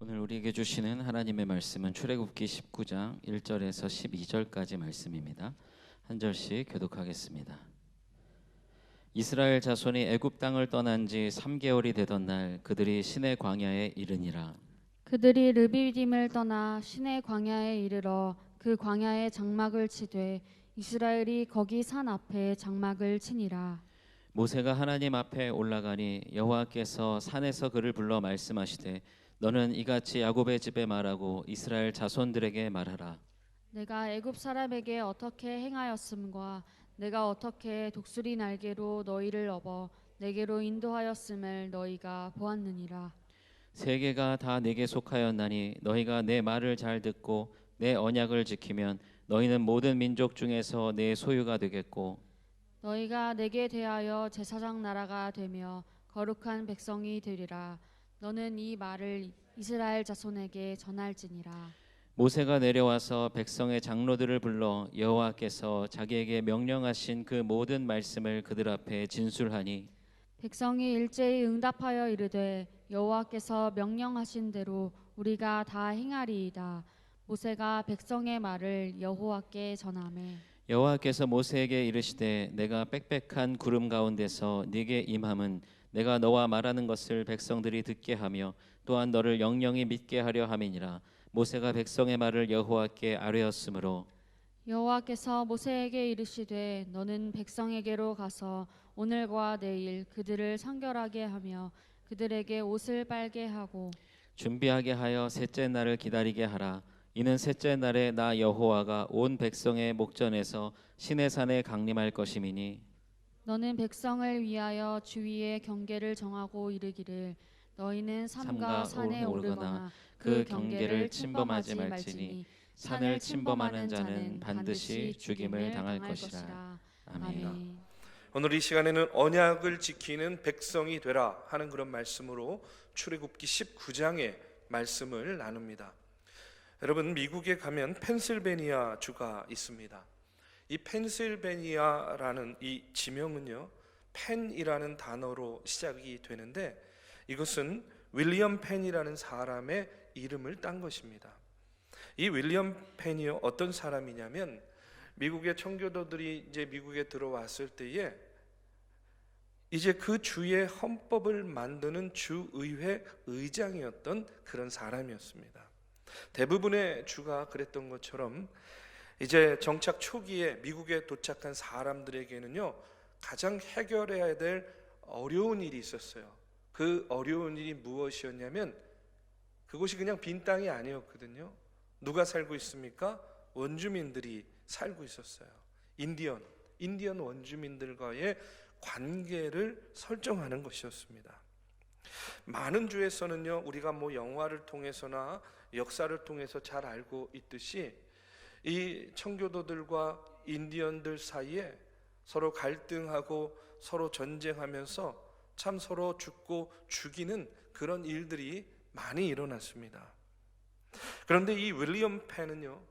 오늘 우리에게 주시는 하나님의 말씀은 출애굽기 19장 1절에서 12절까지 말씀입니다. 한 절씩 교독하겠습니다. 이스라엘 자손이 애굽 땅을 떠난 지 3개월이 되던 날 그들이 시내 광야에 이르니라. 그들이 르비딤을 떠나 시내 광야에 이르러 그 광야에 장막을 치되 이스라엘이 거기 산 앞에 장막을 치니라. 모세가 하나님 앞에 올라가니 여호와께서 산에서 그를 불러 말씀하시되 너는 이같이 야곱의 집에 말하고 이스라엘 자손들에게 말하라. 내가 애굽 사람에게 어떻게 행하였음과 내가 어떻게 독수리 날개로 너희를 업어 내게로 인도하였음을 너희가 보았느니라. 세계가 다 내게 속하였나니 너희가 내 말을 잘 듣고 내 언약을 지키면 너희는 모든 민족 중에서 내 소유가 되겠고 너희가 내게 대하여 제사장 나라가 되며 거룩한 백성이 되리라. 너는 이 말을 이스라엘 자손에게 전할지니라. 모세가 내려와서 백성의 장로들을 불러 여호와께서 자기에게 명령하신 그 모든 말씀을 그들 앞에 진술하니 백성이 일제히 응답하여 이르되 여호와께서 명령하신 대로 우리가 다 행하리이다. 모세가 백성의 말을 여호와께 전하매 여호와께서 모세에게 이르시되 내가 빽빽한 구름 가운데서 네게 임함은 내가 너와 말하는 것을 백성들이 듣게 하며 또한 너를 영영히 믿게 하려 함이니라. 모세가 백성의 말을 여호와께 아뢰었으므로 여호와께서 모세에게 이르시되 너는 백성에게로 가서 오늘과 내일 그들을 성결하게 하며 그들에게 옷을 빨게 하고 준비하게 하여 셋째 날을 기다리게 하라. 이는 셋째 날에 나 여호와가 온 백성의 목전에서 시내산에 강림할 것임이니 너는 백성을 위하여 주위의 경계를 정하고 이르기를 너희는 삼가 산에 오르거나 그 경계를 침범하지 말지니 산을 침범하는 자는 반드시 죽임을 당할 것이라. 아멘. 오늘 이 시간에는 언약을 지키는 백성이 되라 하는 그런 말씀으로 출애굽기 19장의 말씀을 나눕니다. 여러분, 미국에 가면 펜실베니아 주가 있습니다. 이 펜실베니아라는 이 지명은요, 펜이라는 단어로 시작이 되는데 이것은 윌리엄 펜이라는 사람의 이름을 딴 것입니다. 이 윌리엄 펜이요, 어떤 사람이냐면 미국의 청교도들이 이제 미국에 들어왔을 때에 이제 그 주의 헌법을 만드는 주의회 의장이었던 그런 사람이었습니다. 대부분의 주가 그랬던 것처럼 이제 정착 초기에 미국에 도착한 사람들에게는요, 가장 해결해야 될 어려운 일이 있었어요. 그 어려운 일이 무엇이었냐면 그곳이 그냥 빈 땅이 아니었거든요. 누가 살고 있습니까? 원주민들이 살고 있었어요. 인디언 원주민들과의 관계를 설정하는 것이었습니다. 많은 주에서는요, 우리가 뭐 영화를 통해서나 역사를 통해서 잘 알고 있듯이 이 청교도들과 인디언들 사이에 서로 갈등하고 서로 전쟁하면서 참 서로 죽고 죽이는 그런 일들이 많이 일어났습니다. 그런데 이 윌리엄 펜은요,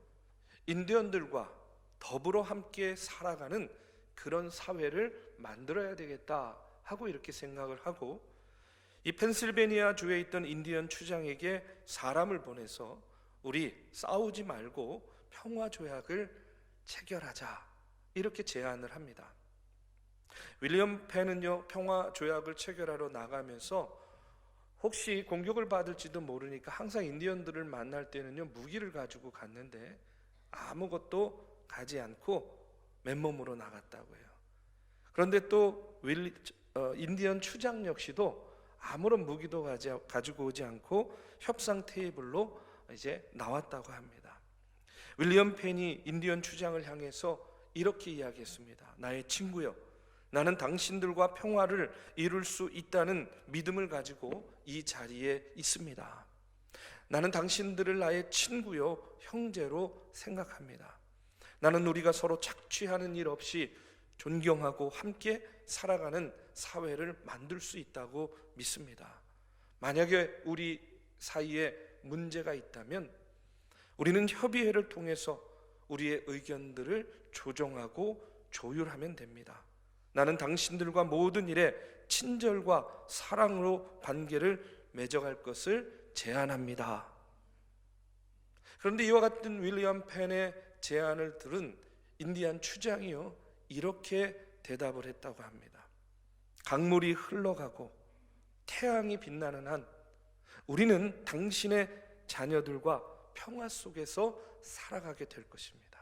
인디언들과 더불어 함께 살아가는 그런 사회를 만들어야 되겠다 하고 이렇게 생각을 하고 이 펜실베니아 주에 있던 인디언 추장에게 사람을 보내서 우리 싸우지 말고 평화 조약을 체결하자 이렇게 제안을 합니다. 윌리엄 펜은요, 평화 조약을 체결하러 나가면서 혹시 공격을 받을지도 모르니까 항상 인디언들을 만날 때는요, 무기를 가지고 갔는데 아무것도 가지 않고 맨몸으로 나갔다고 해요. 그런데 또 인디언 추장 역시도 아무런 무기도 가지고 오지 않고 협상 테이블로 이제 나왔다고 합니다. 윌리엄 펜이 인디언 추장을 향해서 이렇게 이야기했습니다. 나의 친구여, 나는 당신들과 평화를 이룰 수 있다는 믿음을 가지고 이 자리에 있습니다. 나는 당신들을 나의 친구요, 형제로 생각합니다. 나는 우리가 서로 착취하는 일 없이 존경하고 함께 살아가는 사회를 만들 수 있다고 믿습니다. 만약에 우리 사이에 문제가 있다면 우리는 협의회를 통해서 우리의 의견들을 조정하고 조율하면 됩니다. 나는 당신들과 모든 일에 친절과 사랑으로 관계를 맺어갈 것을 제안합니다. 그런데 이와 같은 윌리엄 펜의 제안을 들은 인디안 추장이요, 이렇게 대답을 했다고 합니다. 강물이 흘러가고 태양이 빛나는 한 우리는 당신의 자녀들과 평화 속에서 살아가게 될 것입니다.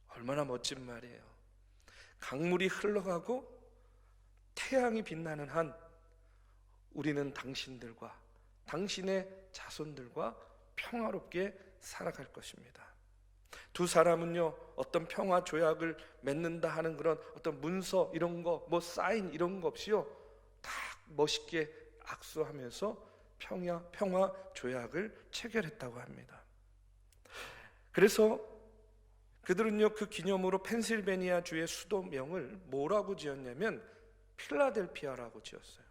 얼마나 멋진 말이에요. 강물이 흘러가고 태양이 빛나는 한 우리는 당신들과 당신의 자손들과 평화롭게 살아갈 것입니다. 두 사람은요, 어떤 평화 조약을 맺는다 하는 그런 어떤 문서 이런 거, 뭐 사인 이런 거 없이요, 다 멋있게 악수하면서 평화 조약을 체결했다고 합니다. 그래서 그들은요, 그 기념으로 펜실베니아 주의 수도명을 뭐라고 지었냐면 필라델피아라고 지었어요.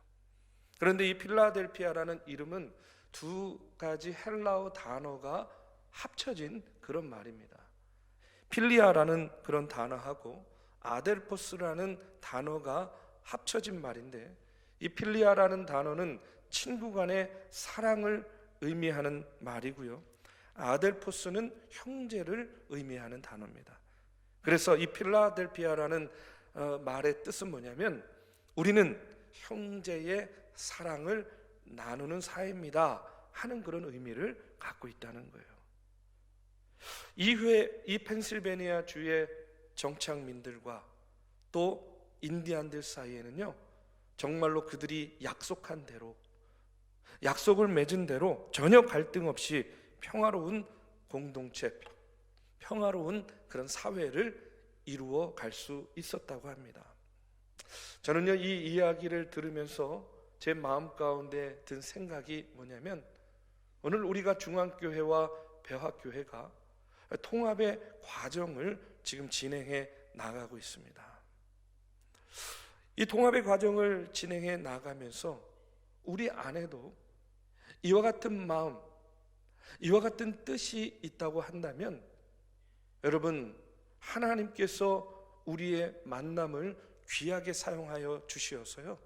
그런데 이 필라델피아라는 이름은 두 가지 헬라어 단어가 합쳐진 그런 말입니다. 필리아라는 그런 단어하고 아델포스라는 단어가 합쳐진 말인데, 이 필리아라는 단어는 친구 간의 사랑을 의미하는 말이고요, 아델포스는 형제를 의미하는 단어입니다. 그래서 이 필라델피아라는 말의 뜻은 뭐냐면 우리는 형제의 사랑을 나누는 사이입니다 하는 그런 의미를 갖고 있다는 거예요. 이후에 이 펜실베니아 주의 정착민들과 또 인디안들 사이에는요, 정말로 그들이 약속한 대로, 약속을 맺은 대로 전혀 갈등 없이 평화로운 공동체, 평화로운 그런 사회를 이루어 갈 수 있었다고 합니다. 저는요, 이 이야기를 들으면서 제 마음 가운데 든 생각이 뭐냐면, 오늘 우리가 중앙교회와 배화교회가 통합의 과정을 지금 진행해 나가고 있습니다. 이 통합의 과정을 진행해 나가면서 우리 안에도 이와 같은 마음, 이와 같은 뜻이 있다고 한다면, 여러분, 하나님께서 우리의 만남을 귀하게 사용하여 주시어서요,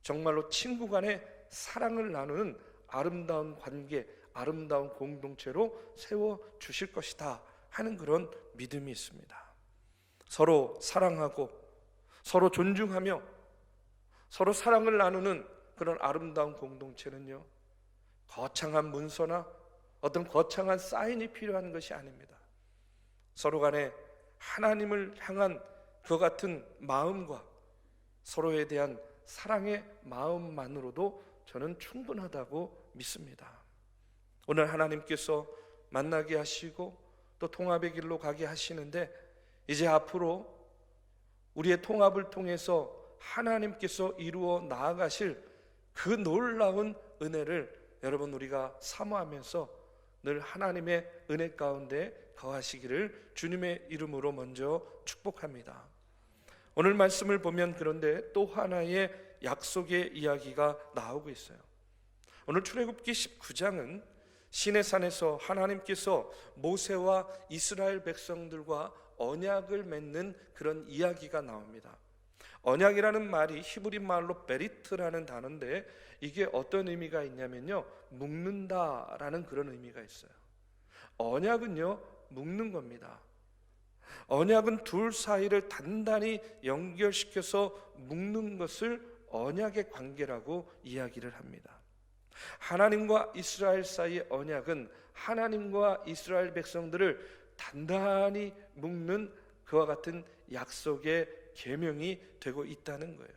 정말로 친구 간의 사랑을 나누는 아름다운 관계, 아름다운 공동체로 세워 주실 것이다 하는 그런 믿음이 있습니다. 서로 사랑하고 서로 존중하며 서로 사랑을 나누는 그런 아름다운 공동체는요, 거창한 문서나 어떤 거창한 사인이 필요한 것이 아닙니다. 서로 간에 하나님을 향한 그 같은 마음과 서로에 대한 사랑의 마음만으로도 저는 충분하다고 믿습니다. 오늘 하나님께서 만나게 하시고 또 통합의 길로 가게 하시는데, 이제 앞으로 우리의 통합을 통해서 하나님께서 이루어 나아가실 그 놀라운 은혜를 여러분 우리가 사모하면서 늘 하나님의 은혜 가운데 거하시기를 주님의 이름으로 먼저 축복합니다. 오늘 말씀을 보면 그런데 또 하나의 약속의 이야기가 나오고 있어요. 오늘 출애굽기 19장은 시내산에서 하나님께서 모세와 이스라엘 백성들과 언약을 맺는 그런 이야기가 나옵니다. 언약이라는 말이 히브리 말로 베리트라는 단어인데, 이게 어떤 의미가 있냐면요, 묶는다라는 그런 의미가 있어요. 언약은요, 묶는 겁니다. 언약은 둘 사이를 단단히 연결시켜서 묶는 것을 언약의 관계라고 이야기를 합니다. 하나님과 이스라엘 사이의 언약은 하나님과 이스라엘 백성들을 단단히 묶는 그와 같은 약속의 계명이 되고 있다는 거예요.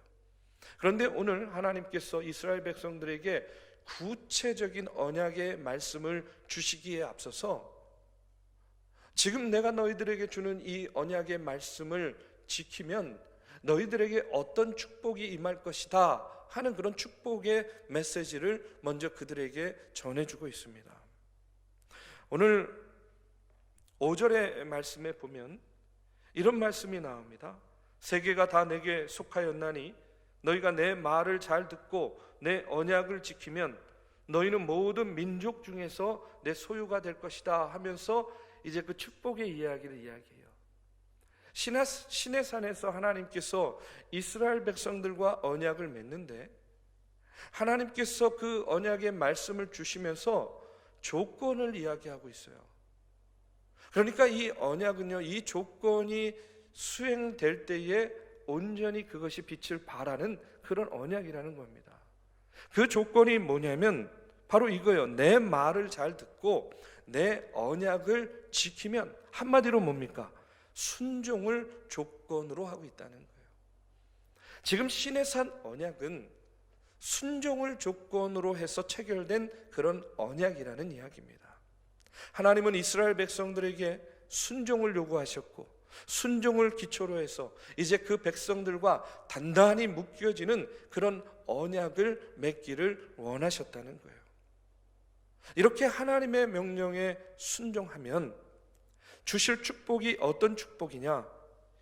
그런데 오늘 하나님께서 이스라엘 백성들에게 구체적인 언약의 말씀을 주시기에 앞서서 지금 내가 너희들에게 주는 이 언약의 말씀을 지키면 너희들에게 어떤 축복이 임할 것이다 하는 그런 축복의 메시지를 먼저 그들에게 전해주고 있습니다. 오늘 5절의 말씀에 보면 이런 말씀이 나옵니다. 세계가 다 내게 속하였나니 너희가 내 말을 잘 듣고 내 언약을 지키면 너희는 모든 민족 중에서 내 소유가 될 것이다 하면서 이제 그 축복의 이야기를 이야기해요. 시내산에서 하나님께서 이스라엘 백성들과 언약을 맺는데, 하나님께서 그 언약의 말씀을 주시면서 조건을 이야기하고 있어요. 그러니까 이 언약은요, 이 조건이 수행될 때에 온전히 그것이 빛을 발하는 그런 언약이라는 겁니다. 그 조건이 뭐냐면 바로 이거예요. 내 말을 잘 듣고 내 언약을 지키면, 한마디로 뭡니까? 순종을 조건으로 하고 있다는 거예요. 지금 시내산 언약은 순종을 조건으로 해서 체결된 그런 언약이라는 이야기입니다. 하나님은 이스라엘 백성들에게 순종을 요구하셨고 순종을 기초로 해서 이제 그 백성들과 단단히 묶여지는 그런 언약을 맺기를 원하셨다는 거예요. 이렇게 하나님의 명령에 순종하면 주실 축복이 어떤 축복이냐?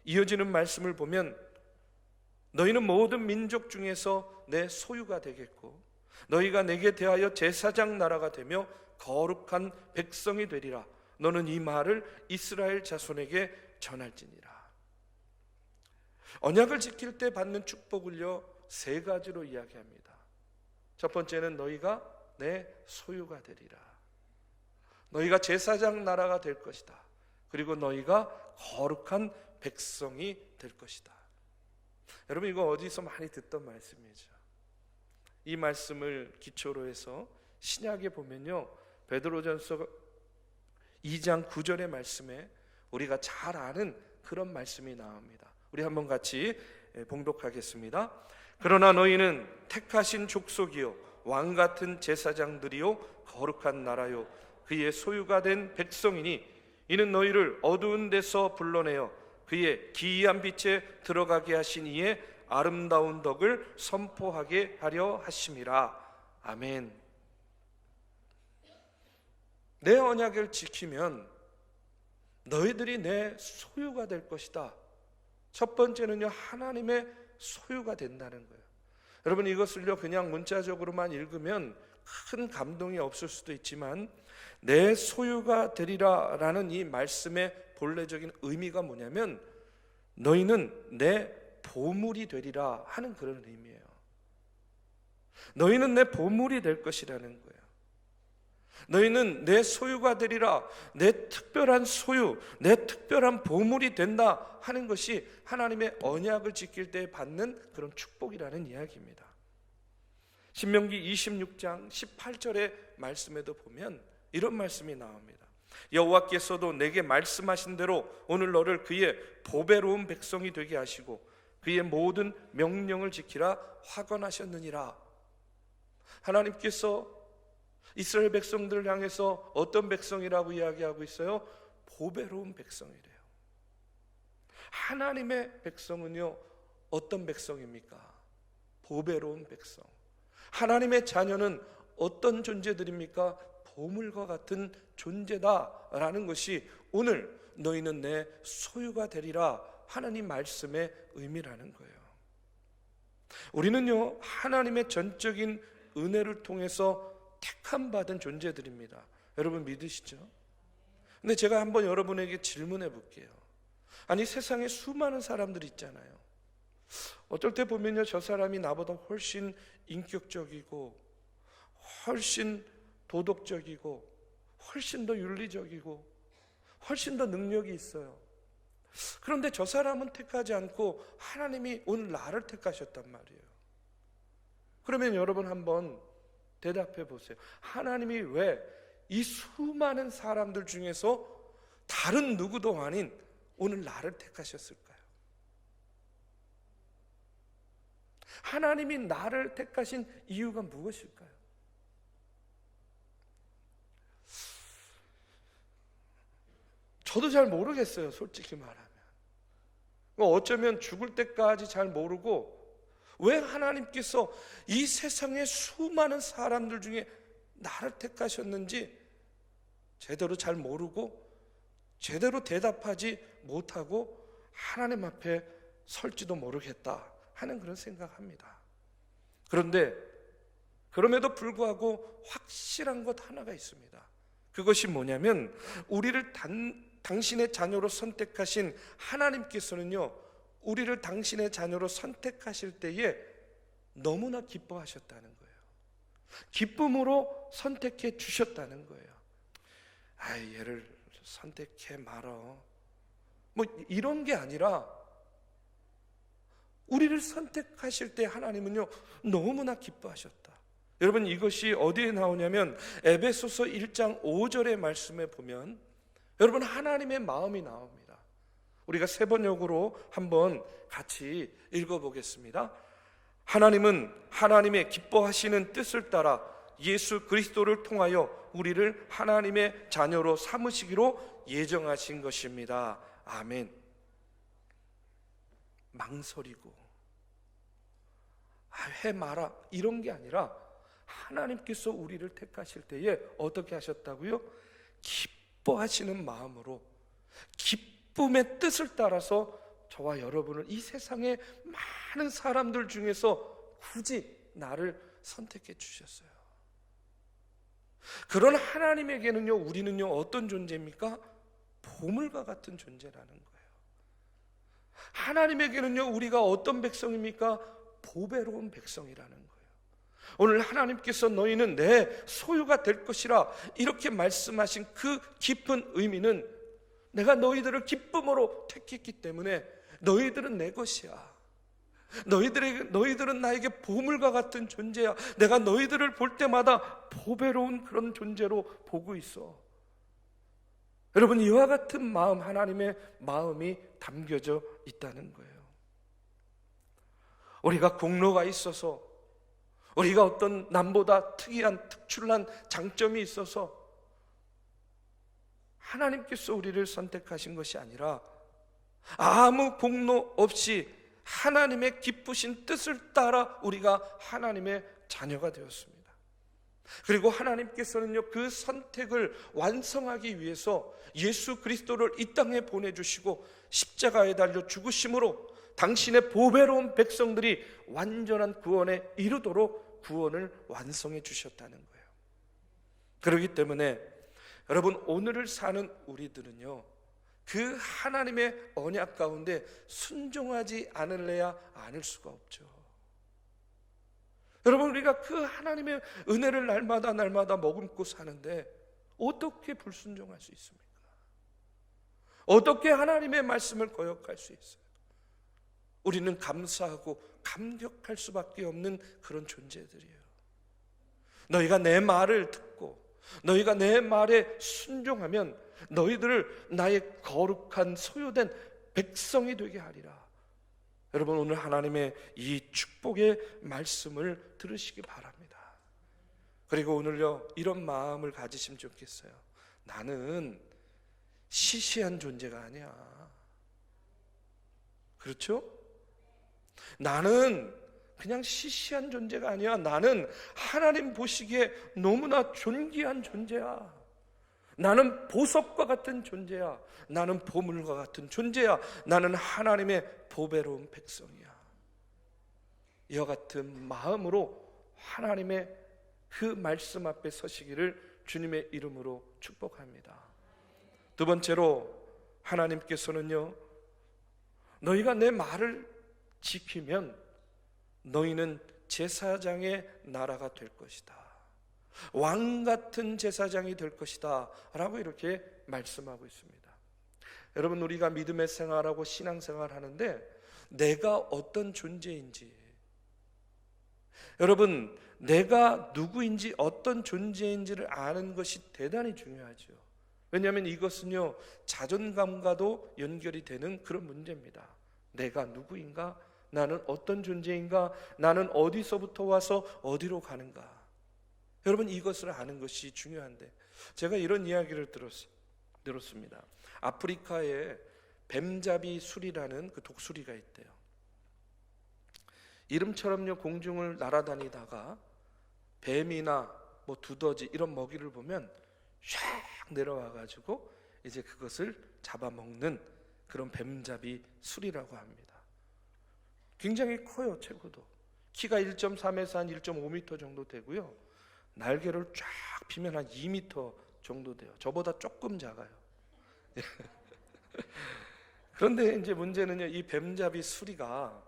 이어지는 말씀을 보면 너희는 모든 민족 중에서 내 소유가 되겠고 너희가 내게 대하여 제사장 나라가 되며 거룩한 백성이 되리라. 너는 이 말을 이스라엘 자손에게 전할지니라. 언약을 지킬 때 받는 축복을요, 세 가지로 이야기합니다. 첫 번째는 너희가 내 소유가 되리라. 너희가 제사장 나라가 될 것이다. 그리고 너희가 거룩한 백성이 될 것이다. 여러분, 이거 어디서 많이 듣던 말씀이죠. 이 말씀을 기초로 해서 신약에 보면요, 베드로전서 2장 9절의 말씀에 우리가 잘 아는 그런 말씀이 나옵니다. 우리 한번 같이 봉독하겠습니다. 그러나 너희는 택하신 족속이요 왕같은 제사장들이요 거룩한 나라요 그의 소유가 된 백성이니 이는 너희를 어두운 데서 불러내어 그의 기이한 빛에 들어가게 하신 이의 아름다운 덕을 선포하게 하려 하심이라. 아멘. 내 언약을 지키면 너희들이 내 소유가 될 것이다. 첫 번째는요, 하나님의 소유가 된다는 거예요. 여러분, 이것을요 그냥 문자적으로만 읽으면 큰 감동이 없을 수도 있지만 내 소유가 되리라 라는 이 말씀의 본래적인 의미가 뭐냐면 너희는 내 보물이 되리라 하는 그런 의미예요. 너희는 내 보물이 될 것이라는 거예요. 너희는 내 소유가 되리라, 내 특별한 소유, 내 특별한 보물이 된다 하는 것이 하나님의 언약을 지킬 때 받는 그런 축복이라는 이야기입니다. 신명기 26장 18절의 말씀에도 보면 이런 말씀이 나옵니다. 여호와께서도 내게 말씀하신 대로 오늘 너를 그의 보배로운 백성이 되게 하시고 그의 모든 명령을 지키라 확언하셨느니라. 하나님께서 이스라엘 백성들을 향해서 어떤 백성이라고 이야기하고 있어요? 보배로운 백성이래요. 하나님의 백성은요 어떤 백성입니까? 보배로운 백성. 하나님의 자녀는 어떤 존재들입니까? 보물과 같은 존재다라는 것이 오늘 너희는 내 소유가 되리라 하나님 말씀의 의미라는 거예요. 우리는요 하나님의 전적인 은혜를 통해서 택함 받은 존재들입니다. 여러분 믿으시죠? 근데 제가 한번 여러분에게 질문해 볼게요. 아니 세상에 수많은 사람들이 있잖아요. 어쩔 때 보면요 저 사람이 나보다 훨씬 인격적이고 훨씬 도덕적이고 훨씬 더 윤리적이고 훨씬 더 능력이 있어요. 그런데 저 사람은 택하지 않고 하나님이 오늘 나를 택하셨단 말이에요. 그러면 여러분 한번 대답해 보세요. 하나님이 왜 이 수많은 사람들 중에서 다른 누구도 아닌 오늘 나를 택하셨을까요? 하나님이 나를 택하신 이유가 무엇일까요? 저도 잘 모르겠어요, 솔직히 말하면. 어쩌면 죽을 때까지 잘 모르고 왜 하나님께서 이 세상의 수많은 사람들 중에 나를 택하셨는지 제대로 잘 모르고 제대로 대답하지 못하고 하나님 앞에 설지도 모르겠다 하는 그런 생각합니다. 그런데 그럼에도 불구하고 확실한 것 하나가 있습니다. 그것이 뭐냐면 우리를 당신의 자녀로 선택하신 하나님께서는요 우리를 당신의 자녀로 선택하실 때에 너무나 기뻐하셨다는 거예요. 기쁨으로 선택해 주셨다는 거예요. 얘를 선택해 말어. 뭐 이런 게 아니라 우리를 선택하실 때 하나님은요 너무나 기뻐하셨다. 여러분, 이것이 어디에 나오냐면 에베소서 1장 5절의 말씀에 보면 여러분 하나님의 마음이 나옵니다. 우리가 세 번역으로 한번 같이 읽어보겠습니다. 하나님은 하나님의 기뻐하시는 뜻을 따라 예수 그리스도를 통하여 우리를 하나님의 자녀로 삼으시기로 예정하신 것입니다. 아멘. 망설이고 해 마라 이런 게 아니라 하나님께서 우리를 택하실 때에 어떻게 하셨다고요? 기뻐하시는 마음으로 기쁨의 뜻을 따라서 저와 여러분을 이 세상의 많은 사람들 중에서 굳이 나를 선택해 주셨어요. 그런 하나님에게는요 우리는요 어떤 존재입니까? 보물과 같은 존재라는 거예요. 하나님에게는요 우리가 어떤 백성입니까? 보배로운 백성이라는 거예요. 오늘 하나님께서 너희는 내 소유가 될 것이라 이렇게 말씀하신 그 깊은 의미는 내가 너희들을 기쁨으로 택했기 때문에 너희들은 내 것이야. 너희들은 나에게 보물과 같은 존재야. 내가 너희들을 볼 때마다 보배로운 그런 존재로 보고 있어. 여러분, 이와 같은 마음, 하나님의 마음이 담겨져 있다는 거예요. 우리가 공로가 있어서, 우리가 어떤 남보다 특출난 장점이 있어서 하나님께서 우리를 선택하신 것이 아니라 아무 공로 없이 하나님의 기쁘신 뜻을 따라 우리가 하나님의 자녀가 되었습니다. 그리고 하나님께서는요 그 선택을 완성하기 위해서 예수 그리스도를 이 땅에 보내주시고 십자가에 달려 죽으심으로 당신의 보배로운 백성들이 완전한 구원에 이르도록 구원을 완성해 주셨다는 거예요. 그렇기 때문에 여러분, 오늘을 사는 우리들은요 그 하나님의 언약 가운데 순종하지 않을래야 않을 수가 없죠. 여러분, 우리가 그 하나님의 은혜를 날마다 머금고 사는데 어떻게 불순종할 수 있습니까? 어떻게 하나님의 말씀을 거역할 수 있어요? 우리는 감사하고 감격할 수밖에 없는 그런 존재들이에요. 너희가 내 말을 듣고 너희가 내 말에 순종하면 너희들을 나의 거룩한 소유된 백성이 되게 하리라. 여러분, 오늘 하나님의 이 축복의 말씀을 들으시기 바랍니다. 그리고 오늘요 이런 마음을 가지시면 좋겠어요. 나는 시시한 존재가 아니야. 그렇죠? 나는 그냥 시시한 존재가 아니야. 나는 하나님 보시기에 너무나 존귀한 존재야. 나는 보석과 같은 존재야. 나는 보물과 같은 존재야. 나는 하나님의 보배로운 백성이야. 이와 같은 마음으로 하나님의 그 말씀 앞에 서시기를 주님의 이름으로 축복합니다. 두 번째로 하나님께서는요 너희가 내 말을 지키면 너희는 제사장의 나라가 될 것이다. 왕 같은 제사장이 될 것이다 라고 이렇게 말씀하고 있습니다. 여러분, 우리가 믿음의 생활하고 신앙생활 하는데 내가 어떤 존재인지, 여러분 내가 누구인지 어떤 존재인지를 아는 것이 대단히 중요하죠. 왜냐하면 이것은요 자존감과도 연결이 되는 그런 문제입니다. 내가 누구인가? 나는 어떤 존재인가? 나는 어디서부터 와서 어디로 가는가? 여러분, 이것을 아는 것이 중요한데 제가 이런 이야기를 들었습니다. 아프리카에 뱀잡이 수리라는 그 독수리가 있대요. 이름처럼요 공중을 날아다니다가 뱀이나 뭐 두더지 이런 먹이를 보면 샥 내려와가지고 이제 그것을 잡아먹는 그런 뱀잡이 수리라고 합니다. 굉장히 커요. 최고도 키가 1.3에서 한 1.5m 정도 되고요. 날개를 쫙 피면 한 2m 정도 돼요. 저보다 조금 작아요. 그런데 이제 문제는요, 이 뱀잡이 수리가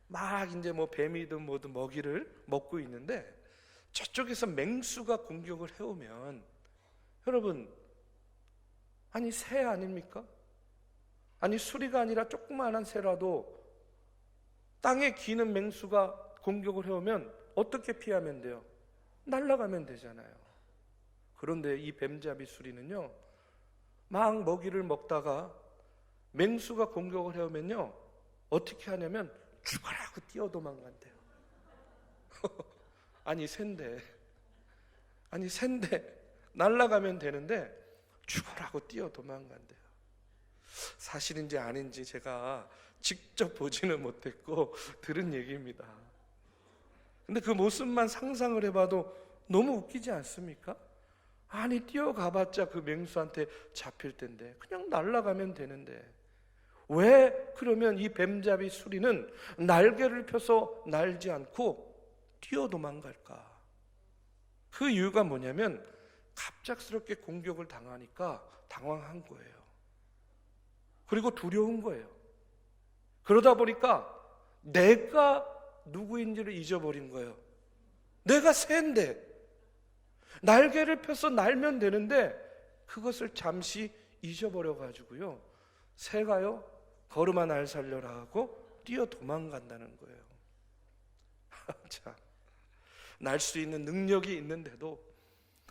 막 이제 뭐 뱀이든 뭐든 먹이를 먹고 있는데 저쪽에서 맹수가 공격을 해오면 여러분, 아니 새 아닙니까? 아니 수리가 아니라 조그마한 새라도 땅에 기는 맹수가 공격을 해오면 어떻게 피하면 돼요? 날아가면 되잖아요. 그런데 이 뱀잡이 수리는요, 막 먹이를 먹다가 맹수가 공격을 해오면요, 어떻게 하냐면 죽어라 하고 뛰어 도망간대요. 아니 샌데 날아가면 되는데 죽어라고 뛰어 도망간대요. 사실인지 아닌지 제가 직접 보지는 못했고 들은 얘기입니다. 근데 그 모습만 상상을 해봐도 너무 웃기지 않습니까? 아니 뛰어가봤자 그 맹수한테 잡힐 텐데 그냥 날아가면 되는데 왜 그러면 이 뱀잡이 수리는 날개를 펴서 날지 않고 뛰어 도망갈까? 그 이유가 뭐냐면 갑작스럽게 공격을 당하니까 당황한 거예요. 그리고 두려운 거예요. 그러다 보니까 내가 누구인지를 잊어버린 거예요. 내가 새인데 날개를 펴서 날면 되는데 그것을 잠시 잊어버려 가지고요, 새가요 걸음아 날 살려라 하고 뛰어 도망간다는 거예요. 자, 날 수 있는 능력이 있는데도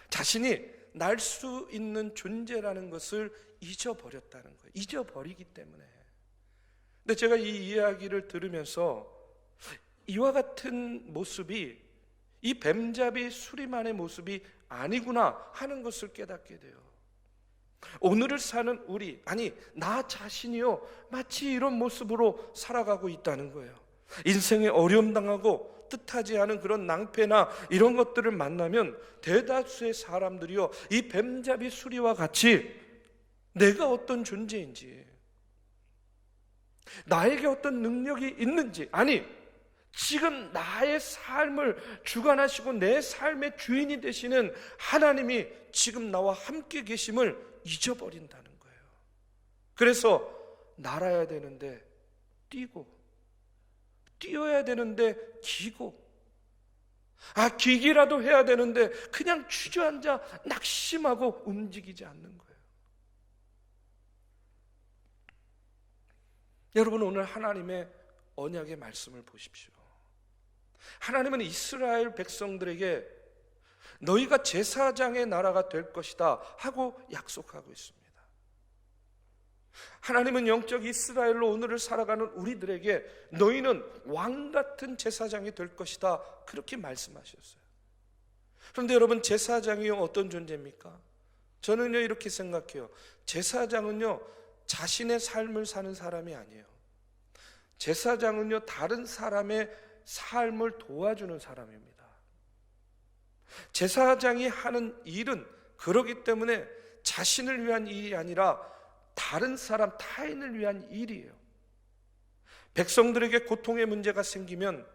자신이 날 수 있는 존재라는 것을 잊어버렸다는 거예요. 잊어버리기 때문에. 근데 제가 이 이야기를 들으면서 이와 같은 모습이 이 뱀잡이 수리만의 모습이 아니구나 하는 것을 깨닫게 돼요. 오늘을 사는 우리, 아니 나 자신이요 마치 이런 모습으로 살아가고 있다는 거예요. 인생에 어려움 당하고 뜻하지 않은 그런 낭패나 이런 것들을 만나면 대다수의 사람들이요 이 뱀잡이 수리와 같이 내가 어떤 존재인지, 나에게 어떤 능력이 있는지, 아니 지금 나의 삶을 주관하시고 내 삶의 주인이 되시는 하나님이 지금 나와 함께 계심을 잊어버린다는 거예요. 그래서 날아야 되는데 뛰고, 뛰어야 되는데 기고, 기기라도 해야 되는데 그냥 주저앉아 낙심하고 움직이지 않는 거예요. 여러분, 오늘 하나님의 언약의 말씀을 보십시오. 하나님은 이스라엘 백성들에게 너희가 제사장의 나라가 될 것이다 하고 약속하고 있습니다. 하나님은 영적 이스라엘로 오늘을 살아가는 우리들에게 너희는 왕 같은 제사장이 될 것이다 그렇게 말씀하셨어요. 그런데 여러분, 제사장이 어떤 존재입니까? 저는요 이렇게 생각해요. 제사장은요 자신의 삶을 사는 사람이 아니에요. 제사장은요 다른 사람의 삶을 도와주는 사람입니다. 제사장이 하는 일은 그러기 때문에 자신을 위한 일이 아니라 다른 사람, 타인을 위한 일이에요. 백성들에게 고통의 문제가 생기면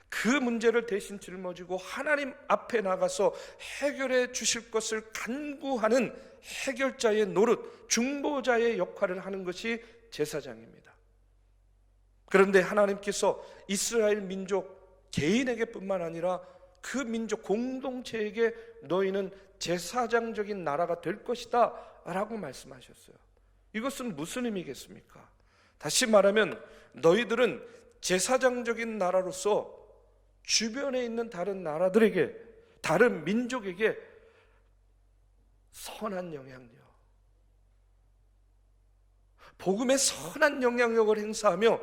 그 문제를 대신 짊어지고 하나님 앞에 나가서 해결해 주실 것을 간구하는 해결자의 노릇, 중보자의 역할을 하는 것이 제사장입니다. 그런데 하나님께서 이스라엘 민족 개인에게 뿐만 아니라 그 민족 공동체에게 너희는 제사장적인 나라가 될 것이다 라고 말씀하셨어요. 이것은 무슨 의미겠습니까? 다시 말하면 너희들은 제사장적인 나라로서 주변에 있는 다른 나라들에게, 다른 민족에게 선한 영향력, 복음의 선한 영향력을 행사하며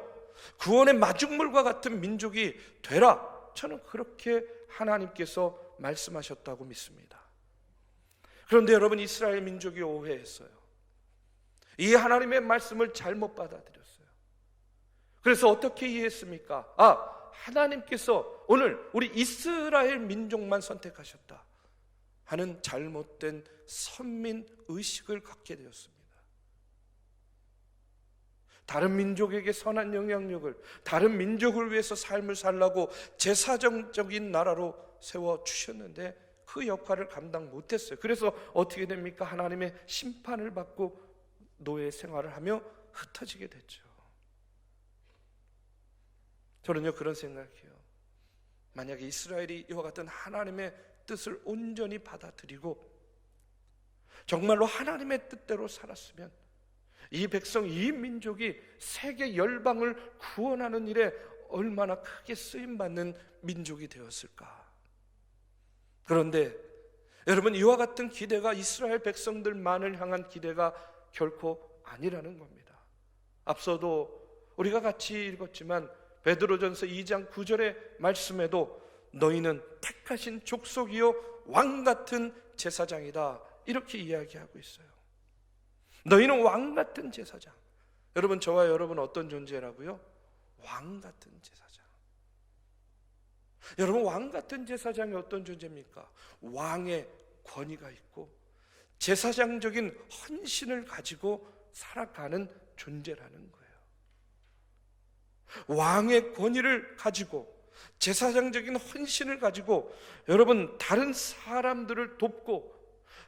구원의 마중물과 같은 민족이 되라. 저는 그렇게 하나님께서 말씀하셨다고 믿습니다. 그런데 여러분, 이스라엘 민족이 오해했어요. 이 하나님의 말씀을 잘못 받아들였어요. 그래서 어떻게 이해했습니까? 하나님께서 오늘 우리 이스라엘 민족만 선택하셨다 하는 잘못된 선민 의식을 갖게 되었습니다. 다른 민족에게 선한 영향력을, 다른 민족을 위해서 삶을 살라고 제사장적인 나라로 세워주셨는데 그 역할을 감당 못했어요. 그래서 어떻게 됩니까? 하나님의 심판을 받고 노예 생활을 하며 흩어지게 됐죠. 저는요 그런 생각해요. 만약에 이스라엘이 이와 같은 하나님의 뜻을 온전히 받아들이고 정말로 하나님의 뜻대로 살았으면 이 백성, 이 민족이 세계 열방을 구원하는 일에 얼마나 크게 쓰임받는 민족이 되었을까. 그런데 여러분, 이와 같은 기대가 이스라엘 백성들만을 향한 기대가 결코 아니라는 겁니다. 앞서도 우리가 같이 읽었지만 베드로전서 2장 9절의 말씀에도 너희는 택하신 족속이요 왕같은 제사장이다, 이렇게 이야기하고 있어요. 너희는 왕같은 제사장. 여러분, 저와 여러분 어떤 존재라고요? 왕같은 제사장. 여러분, 왕같은 제사장이 어떤 존재입니까? 왕의 권위가 있고 제사장적인 헌신을 가지고 살아가는 존재라는 거예요. 왕의 권위를 가지고 제사장적인 헌신을 가지고 여러분, 다른 사람들을 돕고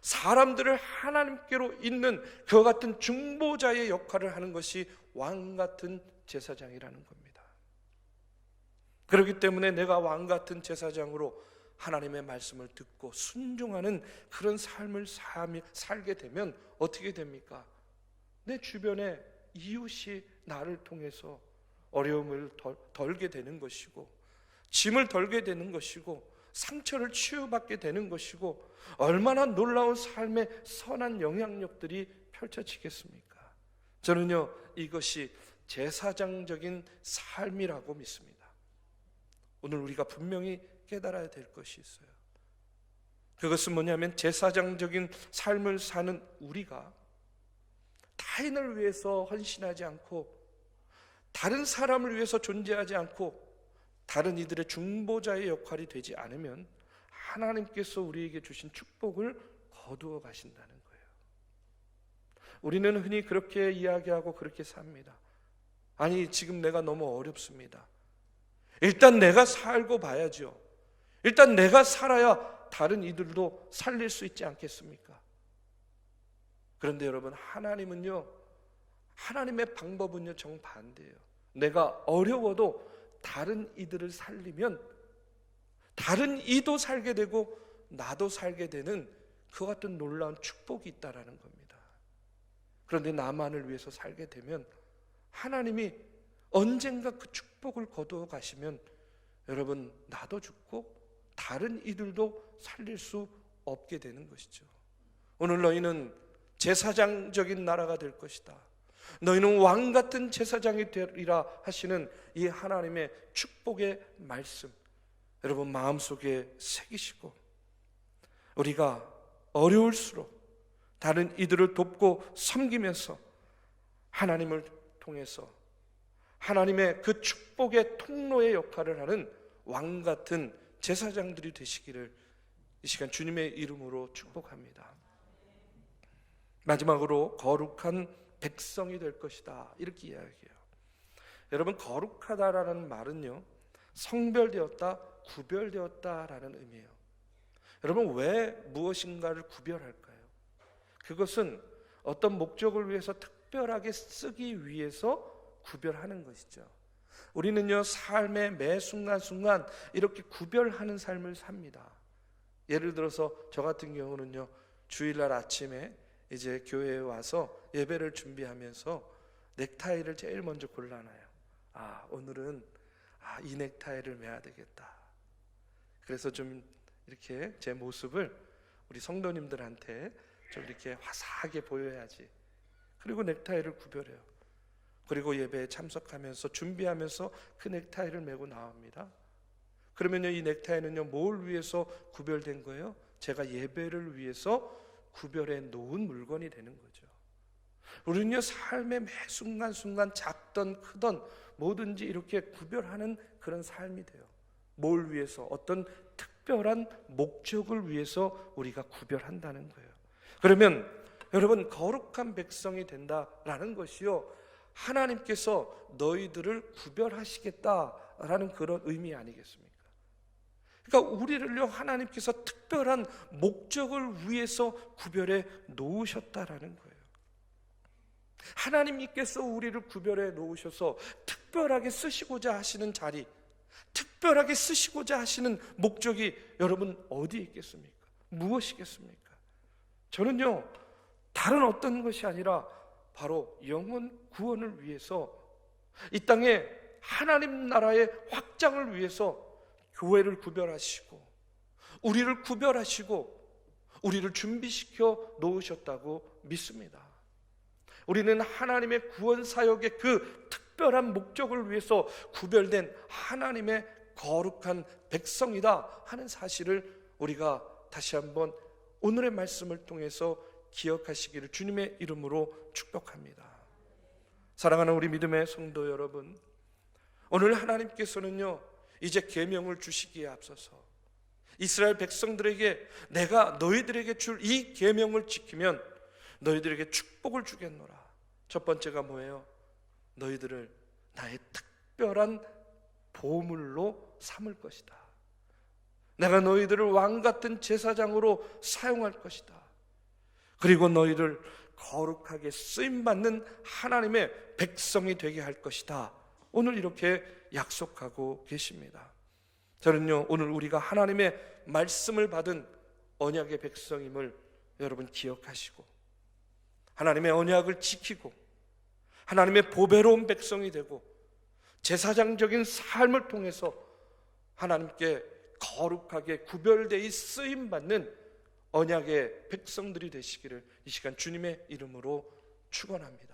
사람들을 하나님께로 잇는 그와 같은 중보자의 역할을 하는 것이 왕같은 제사장이라는 겁니다. 그렇기 때문에 내가 왕같은 제사장으로 하나님의 말씀을 듣고 순종하는 그런 삶을 살게 되면 어떻게 됩니까? 내 주변에 이웃이 나를 통해서 어려움을 덜게 되는 것이고 짐을 덜게 되는 것이고 상처를 치유받게 되는 것이고 얼마나 놀라운 삶의 선한 영향력들이 펼쳐지겠습니까? 저는요, 이것이 제사장적인 삶이라고 믿습니다. 오늘 우리가 분명히 깨달아야 될 것이 있어요. 그것은 뭐냐면 제사장적인 삶을 사는 우리가 타인을 위해서 헌신하지 않고 다른 사람을 위해서 존재하지 않고 다른 이들의 중보자의 역할이 되지 않으면 하나님께서 우리에게 주신 축복을 거두어 가신다는 거예요. 우리는 흔히 그렇게 이야기하고 그렇게 삽니다. 아니, 지금 내가 너무 어렵습니다. 일단 내가 살고 봐야죠. 일단 내가 살아야 다른 이들도 살릴 수 있지 않겠습니까? 그런데 여러분, 하나님은요, 하나님의 방법은요 정반대예요. 내가 어려워도 다른 이들을 살리면 다른 이도 살게 되고 나도 살게 되는 그 같은 놀라운 축복이 있다라는 겁니다. 그런데 나만을 위해서 살게 되면 하나님이 언젠가 그 축복을 거두어 가시면 여러분, 나도 죽고 다른 이들도 살릴 수 없게 되는 것이죠. 오늘 너희는 제사장적인 나라가 될 것이다, 너희는 왕같은 제사장이 되리라 하시는 이 하나님의 축복의 말씀, 여러분 마음속에 새기시고 우리가 어려울수록 다른 이들을 돕고 섬기면서 하나님을 통해서 하나님의 그 축복의 통로의 역할을 하는 왕같은 제사장들이 되시기를 이 시간 주님의 이름으로 축복합니다. 마지막으로 거룩한 백성이 될 것이다, 이렇게 이야기해요. 여러분, 거룩하다라는 말은요, 성별되었다, 구별되었다라는 의미예요. 여러분, 왜 무엇인가를 구별할까요? 그것은 어떤 목적을 위해서 특별하게 쓰기 위해서 구별하는 것이죠. 우리는요, 삶의 매 순간순간 이렇게 구별하는 삶을 삽니다. 예를 들어서 저 같은 경우는요, 주일날 아침에 이제 교회에 와서 예배를 준비하면서 넥타이를 제일 먼저 골라놔요. 오늘은 이 넥타이를 매야 되겠다. 그래서 좀 이렇게 제 모습을 우리 성도님들한테 좀 이렇게 화사하게 보여야지. 그리고 넥타이를 구별해요. 그리고 예배에 참석하면서 준비하면서 그 넥타이를 메고 나옵니다. 그러면요, 이 넥타이는요, 뭘 위해서 구별된 거예요? 제가 예배를 위해서 구별해 놓은 물건이 되는 거죠. 우리는요, 삶의 매 순간순간 작던 크던 뭐든지 이렇게 구별하는 그런 삶이 돼요. 뭘 위해서, 어떤 특별한 목적을 위해서 우리가 구별한다는 거예요. 그러면 여러분, 거룩한 백성이 된다라는 것이요, 하나님께서 너희들을 구별하시겠다라는 그런 의미 아니겠습니까? 그러니까 우리를요, 하나님께서 특별한 목적을 위해서 구별해 놓으셨다라는 거예요. 하나님께서 우리를 구별해 놓으셔서 특별하게 쓰시고자 하시는 자리, 특별하게 쓰시고자 하시는 목적이 여러분 어디에 있겠습니까? 무엇이겠습니까? 저는요, 다른 어떤 것이 아니라 바로 영혼 구원을 위해서, 이 땅에 하나님 나라의 확장을 위해서 교회를 구별하시고 우리를 구별하시고 우리를 준비시켜 놓으셨다고 믿습니다. 우리는 하나님의 구원 사역의 그 특별한 목적을 위해서 구별된 하나님의 거룩한 백성이다 하는 사실을 우리가 다시 한번 오늘의 말씀을 통해서 기억하시기를 주님의 이름으로 축복합니다. 사랑하는 우리 믿음의 성도 여러분, 오늘 하나님께서는요, 이제 계명을 주시기에 앞서서 이스라엘 백성들에게 내가 너희들에게 줄 이 계명을 지키면 너희들에게 축복을 주겠노라. 첫 번째가 뭐예요? 너희들을 나의 특별한 보물로 삼을 것이다. 내가 너희들을 왕같은 제사장으로 사용할 것이다. 그리고 너희를 거룩하게 쓰임받는 하나님의 백성이 되게 할 것이다. 오늘 이렇게 약속하고 계십니다. 저는요, 오늘 우리가 하나님의 말씀을 받은 언약의 백성임을 여러분 기억하시고 하나님의 언약을 지키고 하나님의 보배로운 백성이 되고 제사장적인 삶을 통해서 하나님께 거룩하게 구별되어 쓰임받는 언약의 백성들이 되시기를 이 시간 주님의 이름으로 축원합니다.